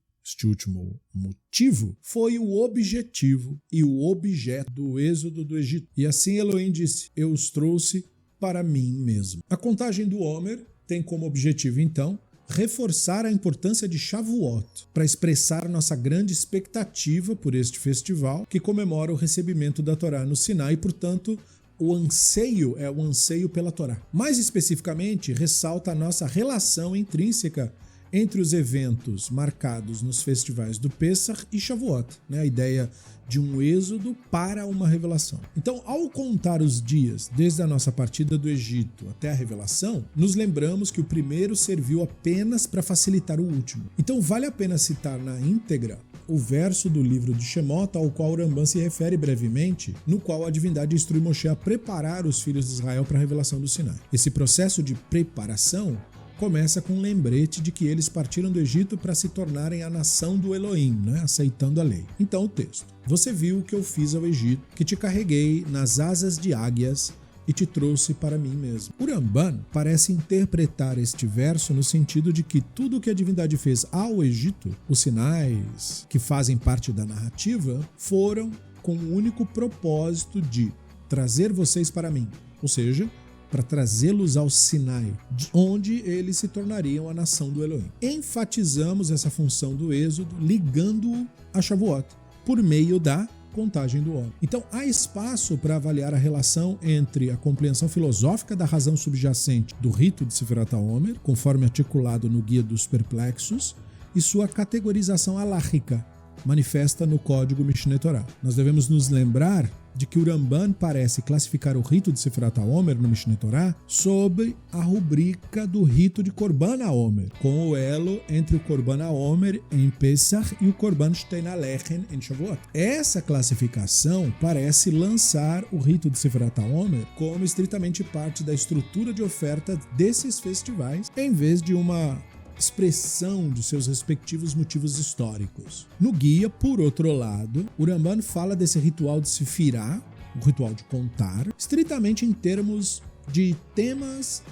motivo foi o objetivo e o objeto do êxodo do Egito. E assim Elohim disse: eu os trouxe para mim mesmo. A contagem do Homer tem como objetivo, então, reforçar a importância de Shavuot, para expressar nossa grande expectativa por este festival, que comemora o recebimento da Torá no Sinai e, portanto, o anseio é o anseio pela Torá. Mais especificamente, ressalta a nossa relação intrínseca entre os eventos marcados nos festivais do Pesach e Shavuot, a ideia de um êxodo para uma revelação. Então, ao contar os dias desde a nossa partida do Egito até a revelação, nos lembramos que o primeiro serviu apenas para facilitar o último. Então, vale a pena citar na íntegra o verso do livro de Shemot ao qual o Ramban se refere brevemente, no qual a divindade instrui Moshe a preparar os filhos de Israel para a revelação do Sinai. Esse processo de preparação começa com um lembrete de que eles partiram do Egito para se tornarem a nação do Elohim, aceitando a lei. Então o texto: você viu o que eu fiz ao Egito, que te carreguei nas asas de águias e te trouxe para mim mesmo. O Ramban parece interpretar este verso no sentido de que tudo o que a divindade fez ao Egito, os sinais que fazem parte da narrativa, foram com o único propósito de trazer vocês para mim, ou seja, para trazê-los ao Sinai, onde eles se tornariam a nação do Elohim. Enfatizamos essa função do Êxodo ligando-o a Shavuot, por meio da contagem do homem. Então, há espaço para avaliar a relação entre a compreensão filosófica da razão subjacente do rito de Sefirat HaOmer, conforme articulado no Guia dos Perplexos, e sua categorização halárrica, manifesta no Código Mishneh Torah. Nós devemos nos lembrar de que o Ramban parece classificar o rito de Sefirat HaOmer no Mishneh Torah sob a rubrica do rito de Korban HaOmer, com o elo entre o Korban HaOmer em Pesach e o Korban Shtein HaLechen em Shavuot. Essa classificação parece lançar o rito de Sefirat HaOmer como estritamente parte da estrutura de oferta desses festivais, em vez de uma expressão de seus respectivos motivos históricos. No guia, por outro lado, o Ramban fala desse ritual de Sefirah, o ritual de contar, estritamente em termos de temas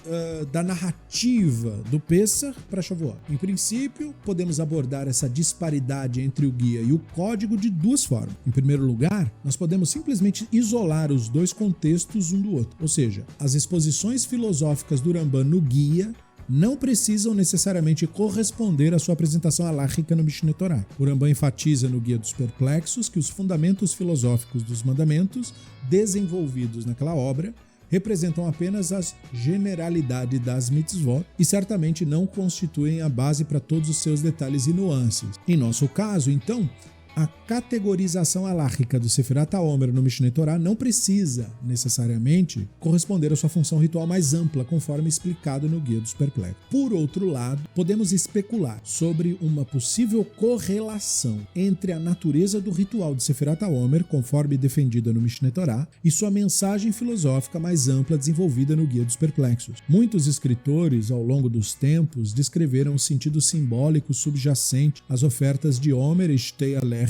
da narrativa do Pesach para Shavuot. Em princípio, podemos abordar essa disparidade entre o guia e o código de duas formas. Em primeiro lugar, nós podemos simplesmente isolar os dois contextos um do outro, ou seja, as exposições filosóficas do Ramban no guia não precisam necessariamente corresponder à sua apresentação halárrica no Mishneh Torah. O Ramban enfatiza no Guia dos Perplexos que os fundamentos filosóficos dos mandamentos desenvolvidos naquela obra representam apenas a generalidade das mitzvot e certamente não constituem a base para todos os seus detalhes e nuances. Em nosso caso, então, a categorização halárrica do Sefirat HaOmer no Mishneh Torah não precisa, necessariamente, corresponder à sua função ritual mais ampla, conforme explicado no Guia dos Perplexos. Por outro lado, podemos especular sobre uma possível correlação entre a natureza do ritual de Sefirat HaOmer, conforme defendida no Mishneh Torah, e sua mensagem filosófica mais ampla desenvolvida no Guia dos Perplexos. Muitos escritores, ao longo dos tempos, descreveram o sentido simbólico subjacente às ofertas de Homer e Shtei HaLechen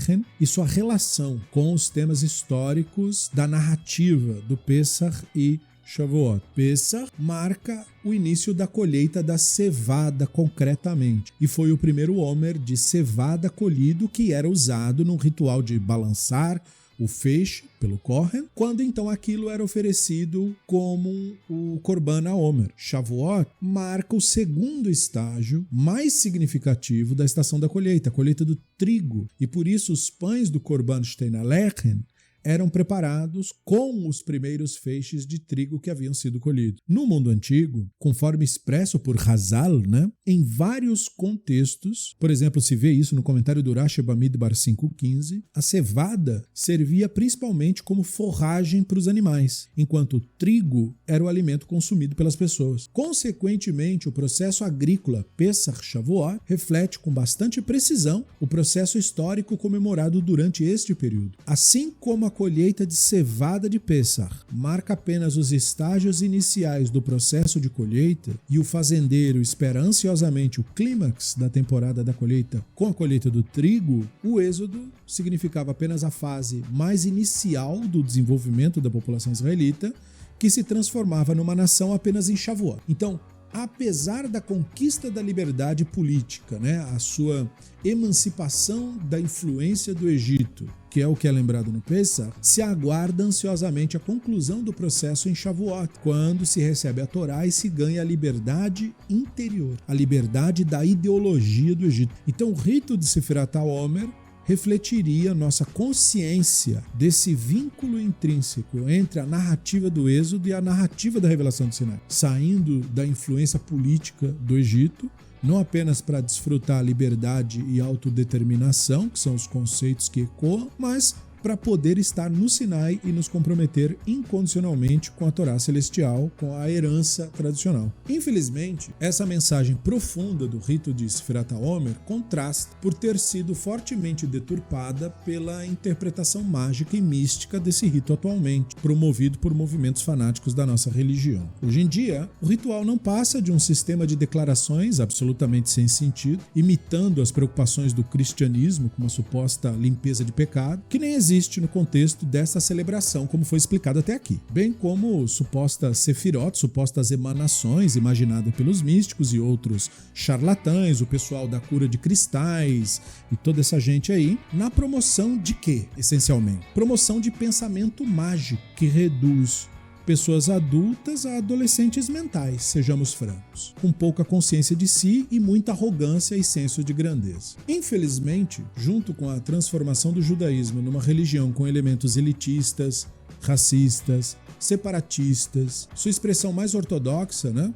e sua relação com os temas históricos da narrativa do Pesach e Shavuot. Pesach marca o início da colheita da cevada concretamente, e foi o primeiro Homer de cevada colhido que era usado num ritual de balançar o feixe pelo Kohen, quando então aquilo era oferecido como o Korban HaOmer. Shavuot marca o segundo estágio mais significativo da estação da colheita, a colheita do trigo, e por isso os pães do Korban Shtein HaLechen eram preparados com os primeiros feixes de trigo que haviam sido colhidos. No mundo antigo, conforme expresso por Hazal, em vários contextos, por exemplo, se vê isso no comentário do Rashi Bamidbar 5.15, a cevada servia principalmente como forragem para os animais, enquanto o trigo era o alimento consumido pelas pessoas. Consequentemente, o processo agrícola Pesach Shavuot reflete com bastante precisão o processo histórico comemorado durante este período. Assim como a colheita de cevada de Pesach marca apenas os estágios iniciais do processo de colheita e o fazendeiro espera ansiosamente o clímax da temporada da colheita com a colheita do trigo, o êxodo significava apenas a fase mais inicial do desenvolvimento da população israelita, que se transformava numa nação apenas em Shavuot. Então, apesar da conquista da liberdade política, a sua emancipação da influência do Egito, que é o que é lembrado no Pesach, se aguarda ansiosamente a conclusão do processo em Shavuot, quando se recebe a Torá e se ganha a liberdade interior, a liberdade da ideologia do Egito. Então o rito de Sefirat HaOmer refletiria nossa consciência desse vínculo intrínseco entre a narrativa do Êxodo e a narrativa da revelação do Sinai, saindo da influência política do Egito, não apenas para desfrutar a liberdade e autodeterminação, que são os conceitos que ecoam, mas para poder estar no Sinai e nos comprometer incondicionalmente com a Torá celestial, com a herança tradicional. Infelizmente, essa mensagem profunda do rito de Sefirat HaOmer contrasta por ter sido fortemente deturpada pela interpretação mágica e mística desse rito atualmente, promovido por movimentos fanáticos da nossa religião. Hoje em dia, o ritual não passa de um sistema de declarações absolutamente sem sentido, imitando as preocupações do cristianismo com uma suposta limpeza de pecado, que nem existe existe no contexto dessa celebração, como foi explicado até aqui. Bem como supostas sefirot, supostas emanações imaginadas pelos místicos e outros charlatães, o pessoal da cura de cristais e toda essa gente aí, na promoção de quê, essencialmente? Promoção de pensamento mágico, que reduz pessoas adultas a adolescentes mentais, sejamos francos, com pouca consciência de si e muita arrogância e senso de grandeza. Infelizmente, junto com a transformação do judaísmo numa religião com elementos elitistas, racistas, separatistas, sua expressão mais ortodoxa, né,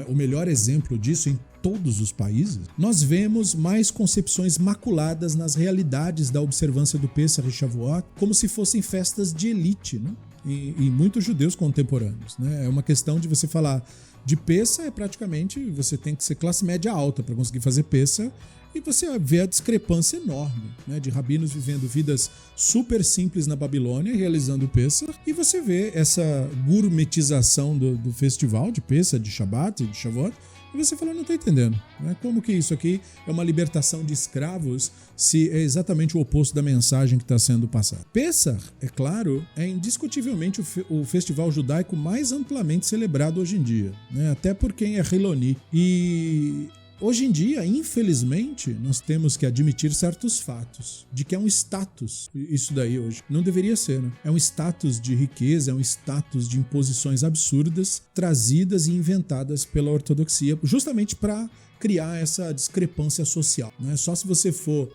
o melhor exemplo disso em todos os países, nós vemos mais concepções maculadas nas realidades da observância do Pessah e Shavuot, como se fossem festas de elite, né? Em muitos judeus contemporâneos, né? É uma questão de você falar de Pessah, praticamente você tem que ser classe média alta para conseguir fazer Pessah, e você vê a discrepância enorme, né, de rabinos vivendo vidas super simples na Babilônia, realizando o Pessah, e você vê essa gourmetização do festival de Pessah, de Shabat e de Shavuot, e você fala, não estou entendendo, né? Como que isso aqui é uma libertação de escravos se é exatamente o oposto da mensagem que está sendo passada? Pessah, é claro, é indiscutivelmente o festival judaico mais amplamente celebrado hoje em dia, né? Até por quem é Hiloni. E hoje em dia, infelizmente, nós temos que admitir certos fatos, de que é um status, isso daí hoje. Não deveria ser, né? É um status de riqueza, é um status de imposições absurdas, trazidas e inventadas pela ortodoxia, justamente para criar essa discrepância social, né? Só se você for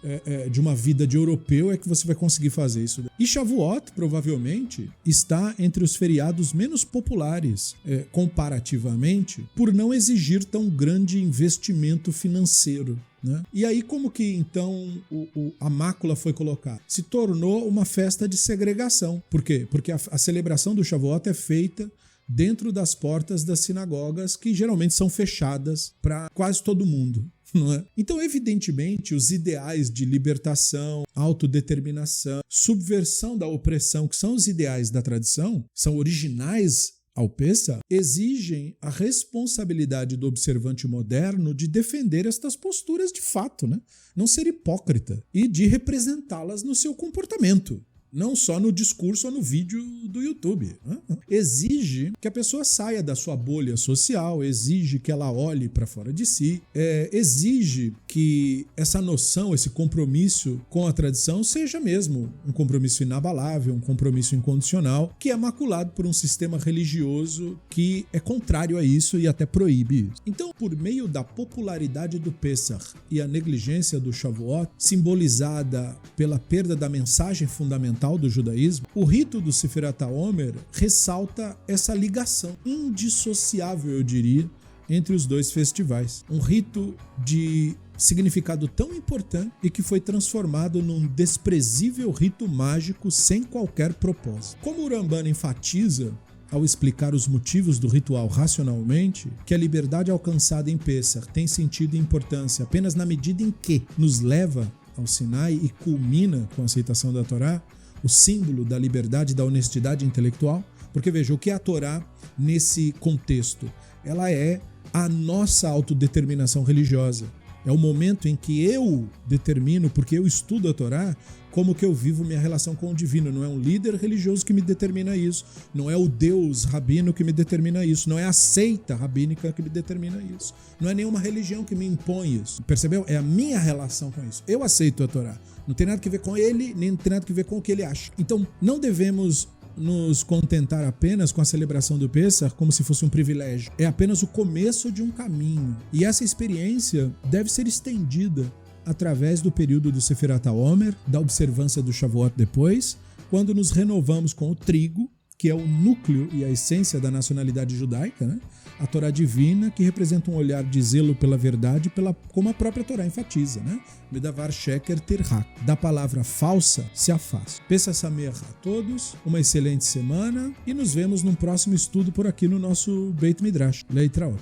de uma vida de europeu é que você vai conseguir fazer isso. E Shavuot, provavelmente, está entre os feriados menos populares, comparativamente, por não exigir tão grande investimento financeiro, né? E aí como que então a mácula foi colocada? Se tornou uma festa de segregação. Por quê? Porque a celebração do Shavuot é feita dentro das portas das sinagogas, que geralmente são fechadas para quase todo mundo, não é? Então, evidentemente, os ideais de libertação, autodeterminação, subversão da opressão, que são os ideais da tradição, são originais ao Pessah, exigem a responsabilidade do observante moderno de defender estas posturas de fato, né? Não ser hipócrita e de representá-las no seu comportamento. Não só no discurso ou no vídeo do YouTube. Exige que a pessoa saia da sua bolha social, exige que ela olhe para fora de si, exige que essa noção, esse compromisso com a tradição seja mesmo um compromisso inabalável, um compromisso incondicional, que é maculado por um sistema religioso que é contrário a isso e até proíbe isso. Então, por meio da popularidade do Pessah e a negligência do Shavuot, simbolizada pela perda da mensagem fundamental do judaísmo, o rito do Sefirat HaOmer ressalta essa ligação indissociável, eu diria, entre os dois festivais. Um rito de significado tão importante e que foi transformado num desprezível rito mágico sem qualquer propósito. Como o Ramban enfatiza, ao explicar os motivos do ritual racionalmente, que a liberdade alcançada em Pessah tem sentido e importância apenas na medida em que nos leva ao Sinai e culmina com a aceitação da Torá, o símbolo da liberdade e da honestidade intelectual, porque veja, o que é a Torá nesse contexto? Ela é a nossa autodeterminação religiosa. É o momento em que eu determino, porque eu estudo a Torá, como que eu vivo minha relação com o divino. Não é um líder religioso que me determina isso, não é o Deus rabino que me determina isso, não é a seita rabínica que me determina isso, não é nenhuma religião que me impõe isso. Percebeu? É a minha relação com isso. Eu aceito a Torá. Não tem nada que ver com ele, nem tem nada que ver com o que ele acha. Então, não devemos nos contentar apenas com a celebração do Pessah como se fosse um privilégio. É apenas o começo de um caminho. E essa experiência deve ser estendida através do período do Sefirat HaOmer, da observância do Shavuot depois, quando nos renovamos com o trigo, que é o núcleo e a essência da nacionalidade judaica, né? A Torá divina, que representa um olhar de zelo pela verdade, como a própria Torá enfatiza, né? Medavar sheker tirhak. Da palavra falsa, se afasta. Pessah Sameach a todos, uma excelente semana e nos vemos num próximo estudo por aqui no nosso Beit Midrash. Leitraot.